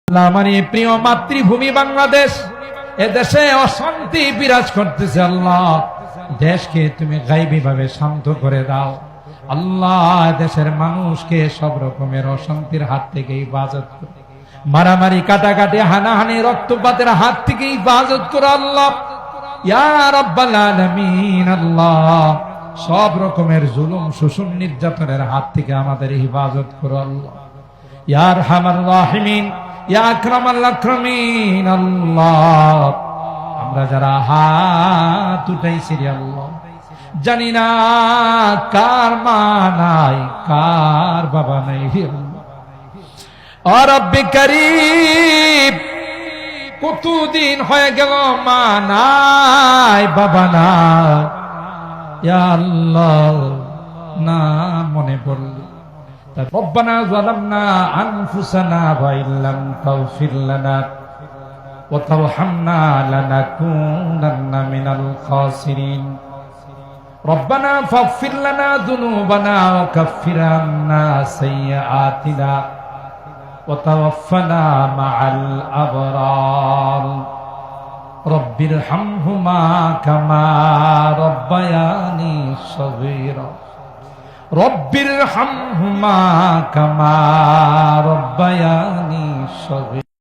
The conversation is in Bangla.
আমার এই প্রিয় মাতৃভূমি বাংলাদেশ, এ দেশে অশান্তি বিরাজ করতেছে। আল্লাহ, দেশকে তুমি গায়বী ভাবে শান্ত করে দাও। আল্লাহ, দেশের মানুষকে সব রকমের অশান্তির হাত থেকে হিফাজত করো, মারামারি, কাটাকাটি, হানাহানি, রক্তপাতের হাত থেকে হিফাজত করো। আল্লাহ ইয়া রাব্বাল আলামিন, আল্লাহ সব রকমের জুলুম, শোষণ, নির্যাতনের হাত থেকে আমাদের হিফাজত করো। আল্লাহ ইয়া আরহামার রাহিমিন, ইয়া আকরামাল আকরামিন, আল্লাহ আমরা যারা হাত উঠাইছি রে আল্লাহ, জানি না কার মা নাই, কার বাবা নাই। ও রব্বে কারীম, কতদিন হয়ে গেল মা নাই, বাবা নাই। ইয়া আল্লাহ, না মনে পড়ল। রব্বানা যালামনা আনফুসানা ওয়া ইল্লাম তাগফির লানা ওয়া তারহামনা লানাকুনান্না মিনাল খাসিরিন। রব্বানা ফাগফির লানা যুনুবানা ওয়া কাফির আন্না সাইয়্যাতিনা ওয়া তাওয়াফফানা মা'আল আবরার। রব্বিরহামহুমা কামা রব্বায়ানি সগীরা। রব্বিরহামহুমা কামা রব্বায়ানি সগীরা।